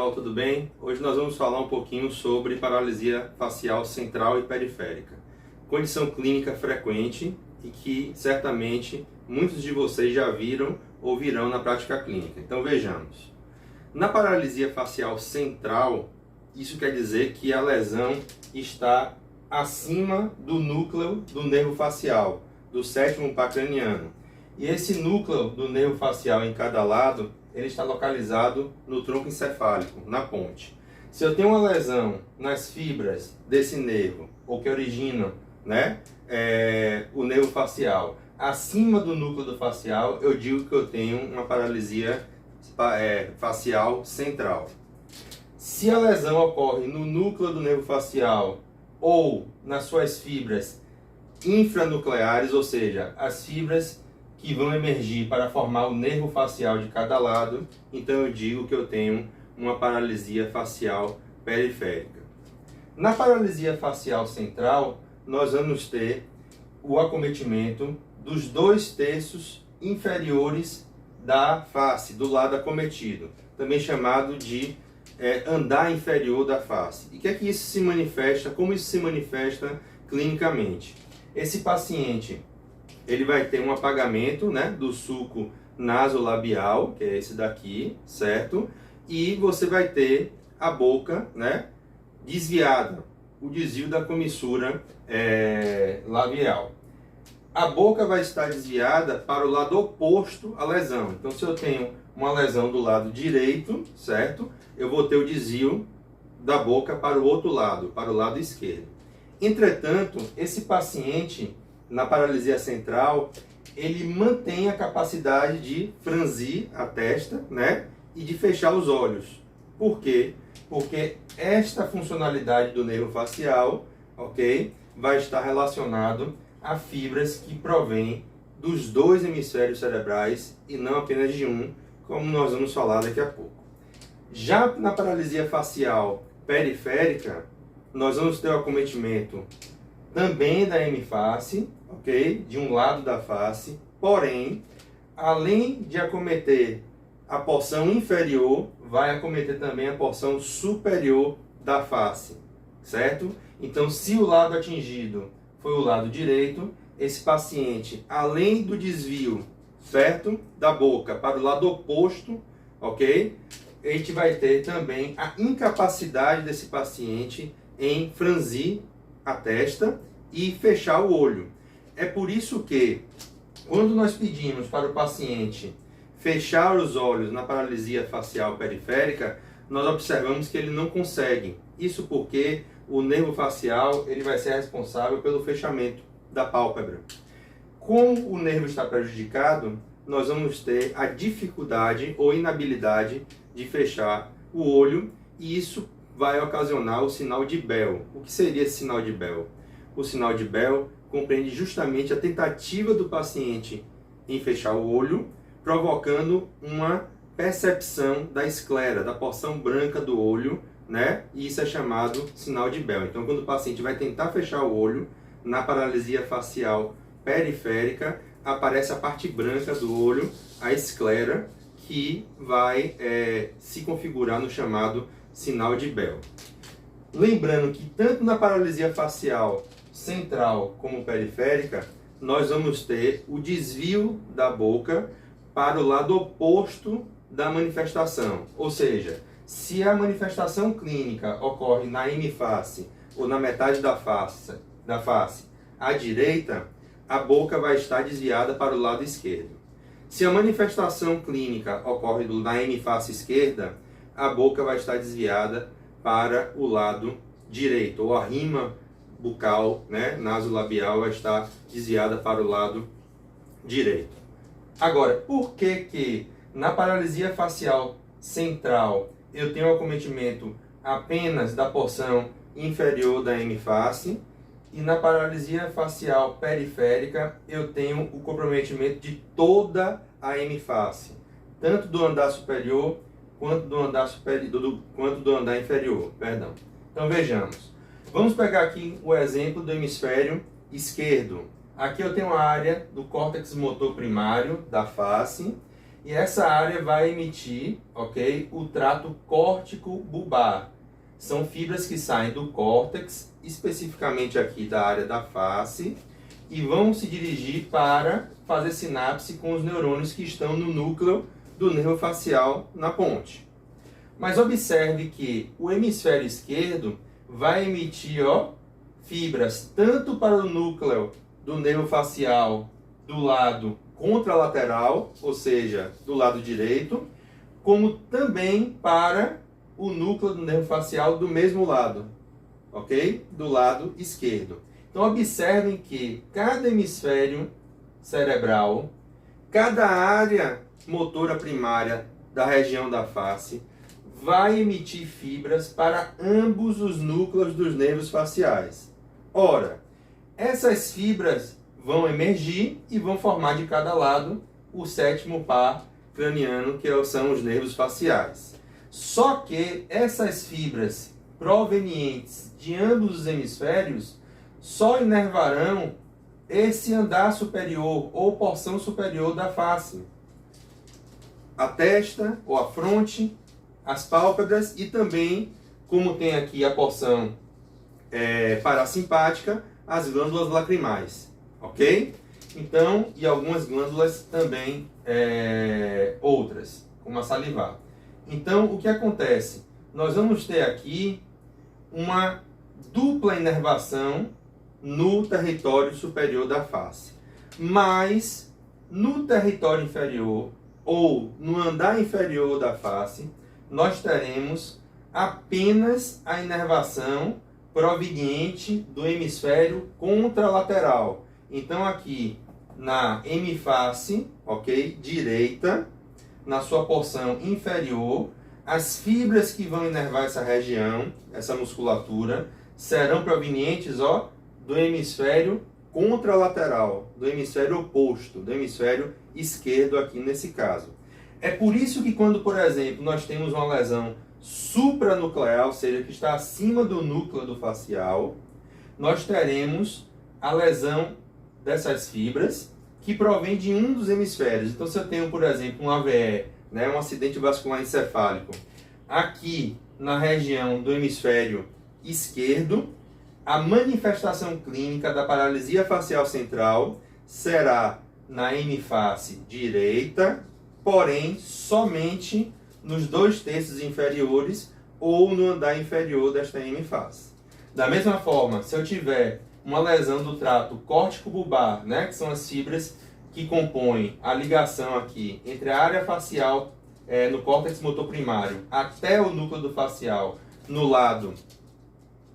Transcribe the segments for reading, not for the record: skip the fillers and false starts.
pessoal, tudo bem? Hoje nós vamos falar um pouquinho sobre paralisia facial central e periférica. Condição clínica frequente e que certamente muitos de vocês já viram ou virão na prática clínica. Então vejamos. Na paralisia facial central, isso quer dizer que a lesão está acima do núcleo do nervo facial, do sétimo par craniano. E esse núcleo do nervo facial em cada lado, ele está localizado no tronco encefálico, na ponte. Se eu tenho uma lesão nas fibras desse nervo, ou que originam o nervo facial, acima do núcleo do facial, eu digo que eu tenho uma paralisia facial central. Se a lesão ocorre no núcleo do nervo facial ou nas suas fibras infranucleares, ou seja, as fibras que vão emergir para formar o nervo facial de cada lado, então eu digo que eu tenho uma paralisia facial periférica. Na paralisia facial central, nós vamos ter o acometimento dos 2/3 inferiores da face, do lado acometido, também chamado de andar inferior da face. E o que é que isso se manifesta? Como isso se manifesta clinicamente? Esse paciente ele vai ter um apagamento do sulco nasolabial, que é esse daqui, certo? E você vai ter a boca desviada, o desvio da comissura labial. A boca vai estar desviada para o lado oposto à lesão. Então, se eu tenho uma lesão do lado direito, certo? Eu vou ter o desvio da boca para o outro lado, para o lado esquerdo. Entretanto, esse paciente, na paralisia central, ele mantém a capacidade de franzir a testa, e de fechar os olhos. Por quê? Porque esta funcionalidade do nervo facial, vai estar relacionado a fibras que provêm dos 2 hemisférios cerebrais e não apenas de um, como nós vamos falar daqui a pouco. Já na paralisia facial periférica, nós vamos ter o acometimento também da hemiface, de um lado da face, porém, além de acometer a porção inferior, vai acometer também a porção superior da face, certo? Então, se o lado atingido foi o lado direito, esse paciente, além do desvio, certo, da boca para o lado oposto, a gente vai ter também a incapacidade desse paciente em franzir a testa e fechar o olho. É por isso que, quando nós pedimos para o paciente fechar os olhos na paralisia facial periférica, nós observamos que ele não consegue. Isso porque o nervo facial ele vai ser responsável pelo fechamento da pálpebra. Como o nervo está prejudicado, nós vamos ter a dificuldade ou inabilidade de fechar o olho, e isso vai ocasionar o sinal de Bell. O que seria esse sinal de Bell? O sinal de Bell compreende justamente a tentativa do paciente em fechar o olho, provocando uma percepção da esclera, da porção branca do olho, e isso é chamado sinal de Bell. Então, quando o paciente vai tentar fechar o olho, na paralisia facial periférica, aparece a parte branca do olho, a esclera, que vai se configurar no chamado sinal de Bell. Lembrando que tanto na paralisia facial central como periférica, nós vamos ter o desvio da boca para o lado oposto da manifestação. Ou seja, se a manifestação clínica ocorre na hemiface ou na metade da face à direita, a boca vai estar desviada para o lado esquerdo. Se a manifestação clínica ocorre na hemiface esquerda, a boca vai estar desviada para o lado direito, ou a rima bucal, nasolabial, vai estar desviada para o lado direito. Agora, por que na paralisia facial central eu tenho acometimento apenas da porção inferior da hemiface e na paralisia facial periférica eu tenho o comprometimento de toda a hemiface, tanto do andar superior quanto do andar inferior, perdão. Então vejamos. Vamos pegar aqui o exemplo do hemisfério esquerdo. Aqui eu tenho a área do córtex motor primário da face e essa área vai emitir, ok, o trato córtico-bulbar. São fibras que saem do córtex, especificamente aqui da área da face, e vão se dirigir para fazer sinapse com os neurônios que estão no núcleo do nervo facial na ponte. Mas observe que o hemisfério esquerdo vai emitir fibras tanto para o núcleo do nervo facial do lado contralateral, ou seja, do lado direito, como também para o núcleo do nervo facial do mesmo lado, ok? Do lado esquerdo. Então observem que cada hemisfério cerebral, cada área motora primária da região da face vai emitir fibras para ambos os núcleos dos nervos faciais. Ora, essas fibras vão emergir e vão formar de cada lado o sétimo par craniano, que são os nervos faciais. Só que essas fibras provenientes de ambos os hemisférios só inervarão esse andar superior ou porção superior da face. A testa ou a fronte, as pálpebras e também, como tem aqui a porção parasimpática, as glândulas lacrimais, ok? Então, e algumas glândulas também outras, como a salivar. Então, o que acontece? Nós vamos ter aqui uma dupla inervação no território superior da face. Mas, no território inferior, ou no andar inferior da face, nós teremos apenas a inervação proveniente do hemisfério contralateral. Então aqui na hemiface, ok, direita, na sua porção inferior, as fibras que vão inervar essa região, essa musculatura, serão provenientes do hemisfério contralateral, do hemisfério oposto, do hemisfério esquerdo aqui nesse caso. É por isso que quando, por exemplo, nós temos uma lesão supranuclear, ou seja, que está acima do núcleo do facial, nós teremos a lesão dessas fibras que provém de um dos hemisférios. Então, se eu tenho, por exemplo, um AVE, um acidente vascular encefálico, aqui na região do hemisfério esquerdo, a manifestação clínica da paralisia facial central será na hemiface direita, porém somente nos 2/3 inferiores ou no andar inferior desta hemiface. Da mesma forma, se eu tiver uma lesão do trato córtico-bulbar, que são as fibras que compõem a ligação aqui entre a área facial no córtex motor primário até o núcleo do facial no lado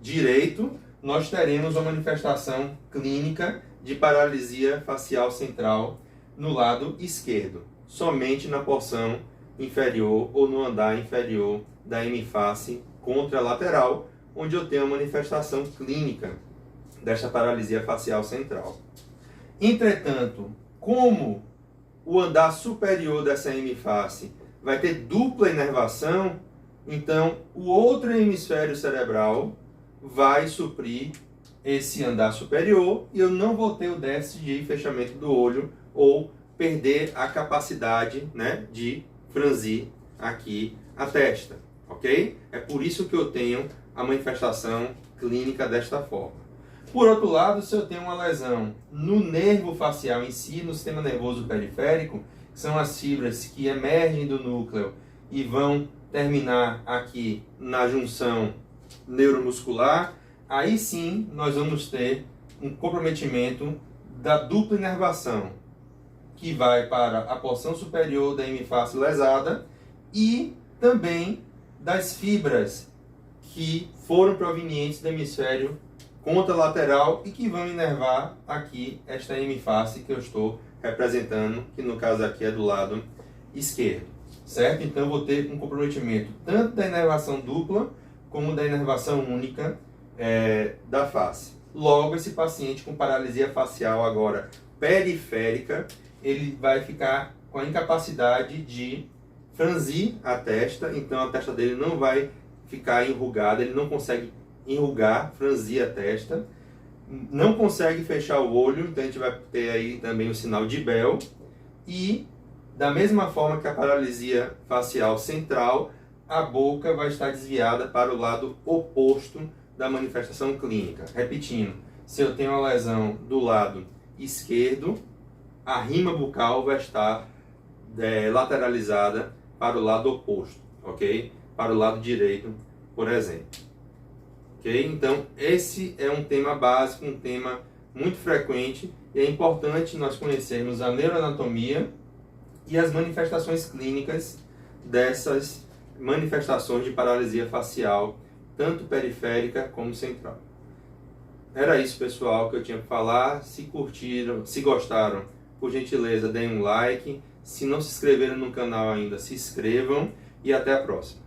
direito, nós teremos uma manifestação clínica de paralisia facial central no lado esquerdo, somente na porção inferior ou no andar inferior da hemiface contralateral, onde eu tenho a manifestação clínica desta paralisia facial central. Entretanto, como o andar superior dessa hemiface vai ter dupla inervação, então o outro hemisfério cerebral vai suprir esse andar superior e eu não vou ter o déficit de fechamento do olho ou perder a capacidade de franzir aqui a testa, ok? É por isso que eu tenho a manifestação clínica desta forma. Por outro lado, se eu tenho uma lesão no nervo facial em si, no sistema nervoso periférico, que são as fibras que emergem do núcleo e vão terminar aqui na junção neuromuscular, aí sim nós vamos ter um comprometimento da dupla inervação, que vai para a porção superior da hemiface lesada e também das fibras que foram provenientes do hemisfério contralateral e que vão inervar aqui esta hemiface que eu estou representando, que no caso aqui é do lado esquerdo, certo? Então eu vou ter um comprometimento tanto da inervação dupla como da inervação única da face. Logo, esse paciente com paralisia facial agora periférica, ele vai ficar com a incapacidade de franzir a testa, então a testa dele não vai ficar enrugada, ele não consegue enrugar, franzir a testa, não consegue fechar o olho, então a gente vai ter aí também o sinal de Bell, e Da mesma forma que a paralisia facial central, a boca vai estar desviada para o lado oposto da manifestação clínica. Repetindo, se eu tenho uma lesão do lado esquerdo, a rima bucal vai estar lateralizada para o lado oposto, ok? Para o lado direito, por exemplo. Ok? Então, esse é um tema básico, um tema muito frequente, e é importante nós conhecermos a neuroanatomia e as manifestações clínicas dessas manifestações de paralisia facial, tanto periférica como central. Era isso, pessoal, que eu tinha para falar. Se curtiram, se gostaram, por gentileza, deem um like. Se não se inscreveram no canal ainda, se inscrevam e até a próxima.